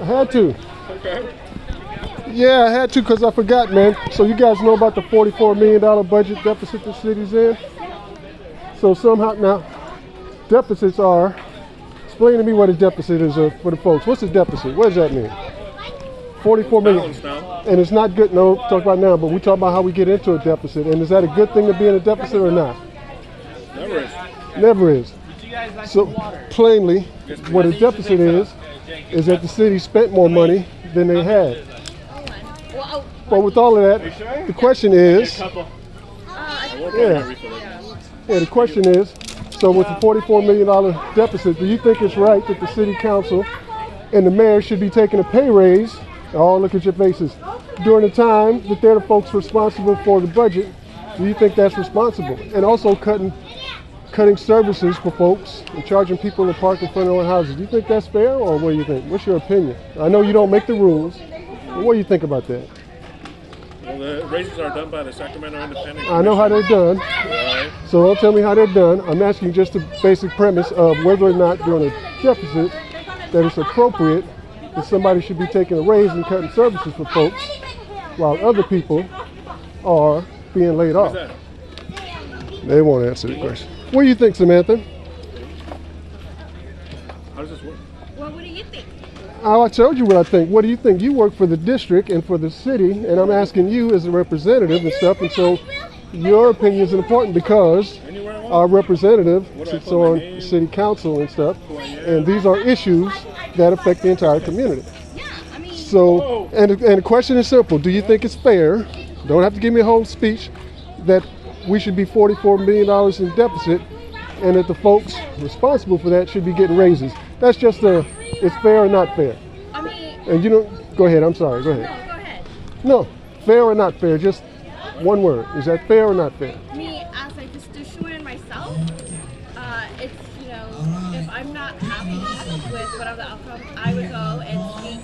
I had to. Okay. Yeah, I had to because I forgot, man. So you guys know about the $44 million budget deficit the city's in? So somehow, now, deficits are, explain to me what a deficit is for the folks. What's a deficit? What does that mean? 44 million. And it's not good, no, talk about now, but we talk about how we get into a deficit. And is that a good thing to be in a deficit or not? Never is. Never is. So plainly, what a deficit is that the city spent more money than they had. But with all of that, the question is, the question is, so with the $44 million deficit, do you think it's right that the city council and the mayor should be taking a pay raise, oh, look at your faces, during the time that they're the folks responsible for the budget? Do you think that's responsible? And also cutting services for folks and charging people to park in front of their own houses. Do you think that's fair, or what do you think? What's your opinion? I know you don't make the rules, but what do you think about that? Well, the raises are done by the Sacramento Independent Commission. I know how they're done. Right. So don't tell me how they're done. I'm asking just the basic premise of whether or not during a deficit that it's appropriate that somebody should be taking a raise and cutting services for folks while other people are being laid off. They won't answer the question. What do you think, Samantha? How does this work? Well, what do you think? I told you what I think. What do you think? You work for the district and for the city, and I'm asking you as a representative and stuff, and so your opinion is important because our representative sits on the city council and stuff, and these are issues that affect the entire community. So, and the question is simple. Do you think it's fair, don't have to give me a whole speech, that we should be $44 million in deficit and that the folks responsible for that should be getting raises? That's just it's fair or not fair? I mean... And you don't, go ahead, I'm sorry, go ahead. No, go ahead. No, fair or not fair, just one word. Is that fair or not fair? Me, as a constituent myself, it's, you know, if I'm not happy with whatever the outcome, I would go and speak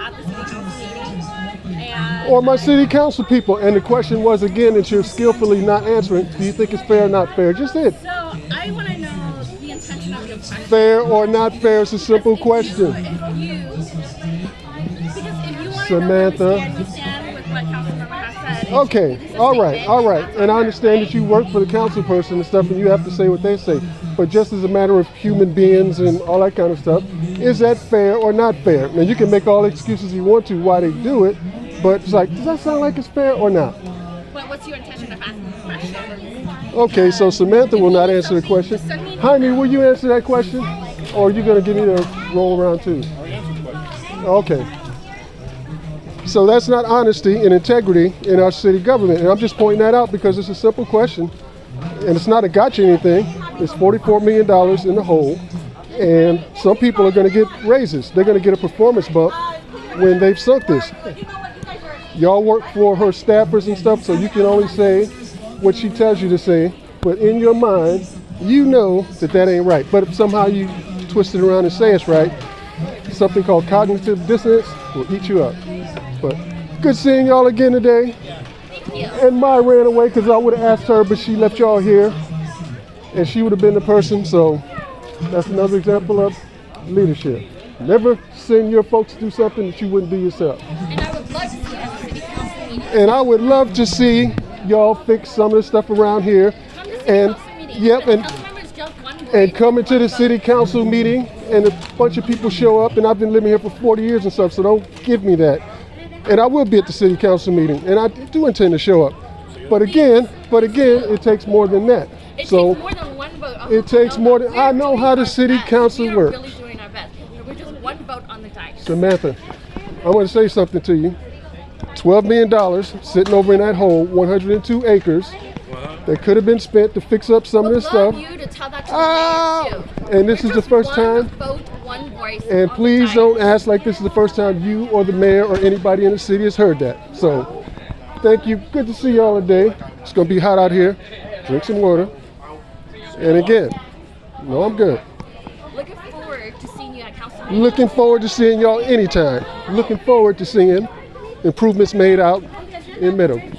at the city council meeting. And or my city council people. And the question was, again, that you're skillfully not answering, do you think it's fair or not fair? Just it. So I want to know the intention of your question. Fair or not fair is a simple question. Samantha. Understand with what Councilmember has said. Okay, all right. And I understand that you work for the council person and stuff and you have to say what they say. But just as a matter of human beings and all that kind of stuff, is that fair or not fair? Now you can make all the excuses you want to why they do it, but it's like, does that sound like it's fair or not? But what's your intention of asking the question? Okay, so Samantha will not answer the question. Jaime, will you answer that question? Or are you going to give me the roll around too? Okay. So that's not honesty and integrity in our city government. And I'm just pointing that out because it's a simple question. And it's not a gotcha anything. It's $44 million in the hole. And some people are going to get raises. They're going to get a performance bump when they've sunk this. Y'all work for her staffers and stuff, so you can only say what she tells you to say. But in your mind, you know that that ain't right. But if somehow you twist it around and say it's right, something called cognitive dissonance will eat you up. But good seeing y'all again today. Thank you. And Mai ran away because I would have asked her, but she left y'all here. And she would have been the person, so that's another example of leadership. Never send your folks to do something that you wouldn't do yourself. And I would love to see at the city council meeting. And I would love to see y'all fix some of the stuff around here. And yep, and come into the city council meeting and a bunch of people show up, and I've been living here for 40 years and stuff, so don't give me that. And I will be at the city council meeting, and I do intend to show up. But again, it takes more than that. It takes more than one vote. It takes more than, I know how the city council works. We're really doing our best. We're just one vote on the dice. Samantha, I want to say something to you. $12 million sitting over in that hole, 102 acres, that could have been spent to fix up some of this stuff. You to tell that to the mayor too. And this is the first time. Vote, one voice. And please don't ask like this is the first time you or the mayor or anybody in the city has heard that. So, thank you. Good to see y'all today. It's going to be hot out here. Drink some water. And again, no, I'm good. Looking forward to seeing you at council meeting. Looking forward to seeing y'all anytime. Looking forward to seeing improvements made out in Meadowview.